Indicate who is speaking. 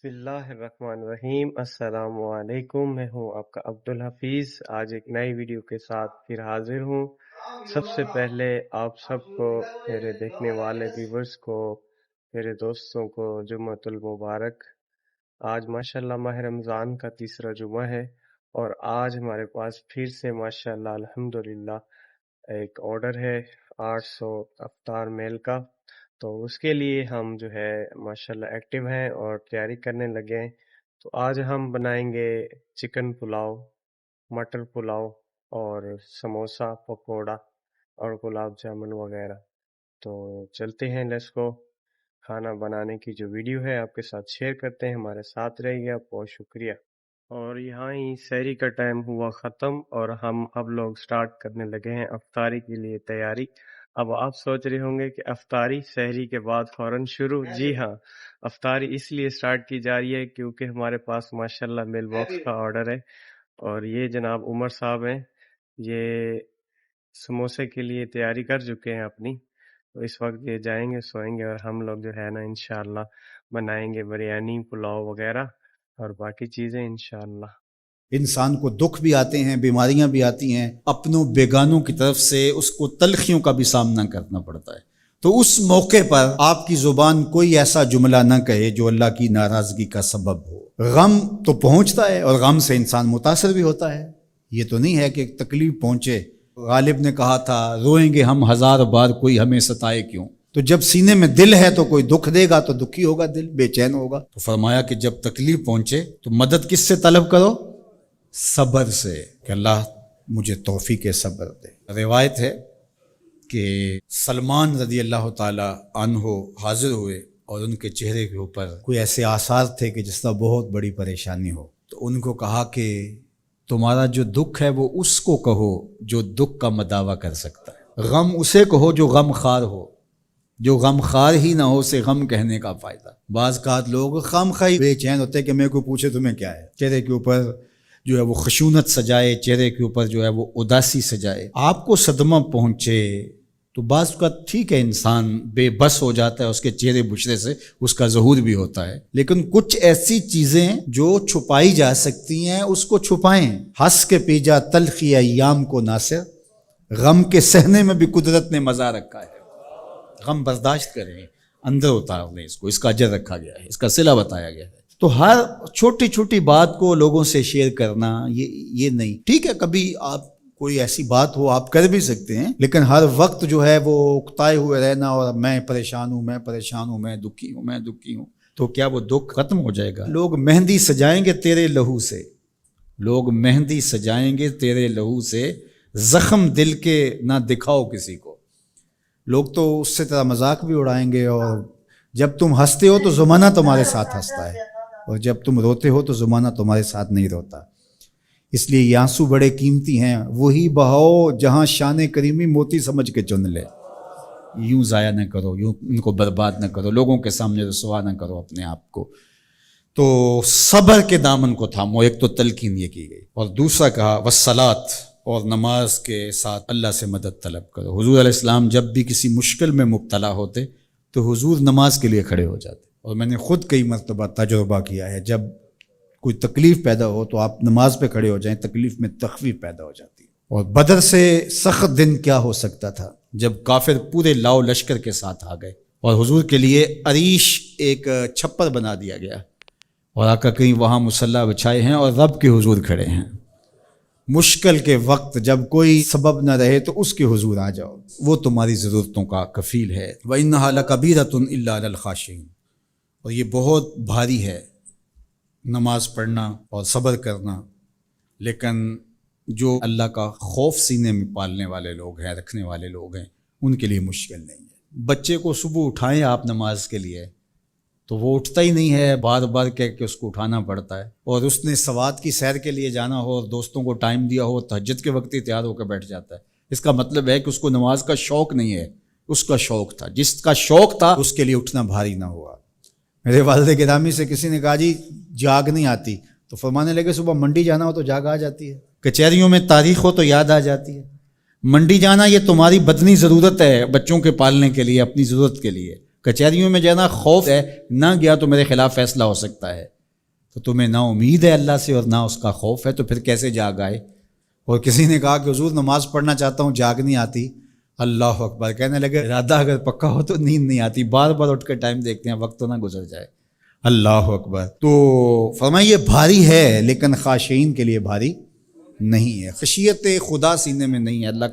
Speaker 1: बिस्मिल्लाहिर्रहमानिर्रहीम। अस्सलाम वालेकुम। मैं हूँ आपका अब्दुल हफीज़। आज एक नई वीडियो के साथ फिर हाजिर हूँ। सबसे पहले आप सबको, मेरे देखने वाले व्यूवर्स को, मेरे दोस्तों को जुम्मतुल मुबारक। आज माशाल्लाह माह रमज़ान का तीसरा जुमा है और आज हमारे पास फिर से माशाल्लाह अल्हम्दुलिल्लाह एक ऑर्डर है 800 अफ्तार मेल का। तो उसके लिए हम जो है माशाल्लाह एक्टिव हैं और तैयारी करने लगे हैं। तो आज हम बनाएंगे चिकन पुलाव, मटर पुलाव और समोसा, पकोड़ा और गुलाब जामुन वगैरह। तो चलते हैं, लेट्स गो। खाना बनाने की जो वीडियो है आपके साथ शेयर करते हैं, हमारे साथ रहिए। बहुत शुक्रिया। और यहाँ ही सहरी का टाइम हुआ ख़त्म और हम अब लोग स्टार्ट करने लगे हैं अफ्तारी के लिए तैयारी। अब आप सोच रहे होंगे कि अफ्तारी सहरी के बाद फ़ौरन शुरू। जी हाँ, अफ्तारी इसलिए स्टार्ट की जा रही है क्योंकि हमारे पास माशाल्लाह मेल बॉक्स का ऑर्डर है और ये जनाब उमर साहब हैं, ये समोसे के लिए तैयारी कर चुके हैं अपनी। तो इस वक्त ये जाएंगे, सोएंगे और हम लोग जो है ना इंशाल्लाह बनाएंगे बिरयानी, पुलाव वगैरह और बाकी चीज़ें इंशाल्लाह।
Speaker 2: इंसान को दुख भी आते हैं, बीमारियां भी आती हैं, अपनों बेगानों की तरफ से उसको तलखियों का भी सामना करना पड़ता है। तो उस मौके पर आपकी जुबान कोई ऐसा जुमला ना कहे जो अल्लाह की नाराजगी का सबब हो। गम तो पहुंचता है और गम से इंसान मुतासर भी होता है। ये तो नहीं है कि तकलीफ पहुंचे। गालिब ने कहा था, रोएंगे हम 1000 बार, कोई हमें सताए क्यों। तो जब सीने में दिल है तो कोई दुख देगा तो दुखी होगा, दिल बेचैन होगा। तो फरमाया कि जब तकलीफ पहुंचे तो मदद किससे तलब करो? सब्र से, कि अल्लाह मुझे तौफीक सब्र दे। रिवायत है कि सलमान रज़ी अल्लाह ताला अन्हो हाजिर हुए और उनके चेहरे के ऊपर कोई ऐसे आसार थे कि जिसका बहुत बड़ी परेशानी हो। तो उनको कहा कि तुम्हारा जो दुख है वो उसको कहो जो दुख का मदावा कर सकता है, गम उसे कहो जो गम खार हो, जो गम खार ही ना हो उसे गम कहने का फायदा। बाज़ कात लोग गम खाई बेचैन होते कि मेरे को पूछे तुम्हें क्या है। चेहरे के ऊपर जो है वो खशूनत सजाए, चेहरे के ऊपर जो है वो उदासी सजाए। आपको सदमा पहुंचे तो बाज़ का ठीक है, इंसान बेबस हो जाता है, उसके चेहरे बुशरे से उसका ज़हूर भी होता है। लेकिन कुछ ऐसी चीज़ें जो छुपाई जा सकती हैं उसको छुपाएं। हंस के पी जा तलखी अय्याम को नासिर, गम के सहने में भी कुदरत ने मज़ा रखा है। गम बर्दाश्त करें, अंदर उतार लें इसको, इसका अजर रखा गया है, इसका सिला बताया गया है। तो हर छोटी छोटी बात को लोगों से शेयर करना ये नहीं ठीक है। कभी आप कोई ऐसी बात हो आप कर भी सकते हैं, लेकिन हर वक्त जो है वो उकताए हुए रहना और मैं परेशान हूँ, मैं परेशान हूँ, मैं दुखी हूँ, मैं दुखी हूँ, तो क्या वो दुख खत्म हो जाएगा? लोग मेहंदी सजाएंगे तेरे लहू से, लोग मेहंदी सजाएंगे तेरे लहू से, जख्म दिल के ना दिखाओ किसी को। लोग तो उससे तेरा मजाक भी उड़ाएंगे और जब तुम हंसते हो तो ज़माना तुम्हारे साथ हंसता है और जब तुम रोते हो तो ज़माना तुम्हारे साथ नहीं रोता। इसलिए ये आंसू बड़े कीमती हैं, वही बहाओ जहां शान करीमी मोती समझ के चुन ले। यूं ज़ाया न करो, यूं उनको बर्बाद न करो, लोगों के सामने रसवा न करो अपने आप को। तो सब्र के दामन को थामो, एक तो तलकीन ये की गई और दूसरा कहा वस्सलात, और नमाज के साथ अल्लाह से मदद तलब करो। हुजूर अलैहिस्सलाम जब भी किसी मुश्किल में मुब्तला होते तो हुजूर नमाज के लिए खड़े हो जाते और मैंने खुद कई मरतबा तजुर्बा किया है, जब कोई तकलीफ पैदा हो तो आप नमाज पे खड़े हो जाएं, तकलीफ में तखफीफ पैदा हो जाती है। और बदर से सख्त दिन क्या हो सकता था जब काफिर पूरे लाओ लश्कर के साथ आ गए और हुजूर के लिए अरीश एक छप्पर बना दिया गया और आका कहीं वहां मुसल्ला बिछाए हैं और रब के हुजूर खड़े हैं। मुश्किल के वक्त जब कोई सबब न रहे तो उसके हुजूर आ जाओ, वो तुम्हारी ज़रूरतों का कफ़ील है। व इन्नहा लकबीरतुन इल्ला अलल खाशिईन, और ये बहुत भारी है नमाज पढ़ना और सब्र करना, लेकिन जो अल्लाह का खौफ सीने में पालने वाले लोग हैं, रखने वाले लोग हैं, उनके लिए मुश्किल नहीं है। बच्चे को सुबह उठाएं आप नमाज के लिए तो वो उठता ही नहीं है, बार बार कह के उसको उठाना पड़ता है। और उसने सवात की सैर के लिए जाना हो और दोस्तों को टाइम दिया हो, तहज्जुद के वक्त ही तैयार होकर बैठ जाता है। इसका मतलब है कि उसको नमाज का शौक़ नहीं है, उसका शौक़ था। जिसका शौक़ था उसके लिए उठना भारी ना हुआ। मेरे वालिद गिरामी से किसी ने कहा जी जाग नहीं आती, तो फरमाने लगे सुबह मंडी जाना हो तो जाग आ जाती है, कचहरियों में तारीख हो तो याद आ जाती है। मंडी जाना ये तुम्हारी बदनी ज़रूरत है, बच्चों के पालने के लिए, अपनी ज़रूरत के लिए। کچہریوں میں جانا خوف ہے، نہ گیا تو میرے خلاف فیصلہ ہو سکتا ہے، تو تمہیں نہ امید ہے اللہ سے اور نہ اس کا خوف ہے، تو پھر کیسے جاگ آئے؟ اور کسی نے کہا کہ حضور نماز پڑھنا چاہتا ہوں، جاگ نہیں آتی، اللہ اکبر، کہنے لگے ارادہ اگر پکا ہو تو نیند نہیں آتی، بار بار اٹھ کے ٹائم دیکھتے ہیں وقت تو نہ گزر جائے، اللہ اکبر۔ تو فرمایا یہ بھاری ہے لیکن خاشعین کے لیے بھاری نہیں ہے، خشیت خدا سینے میں نہیں ہے، اللہ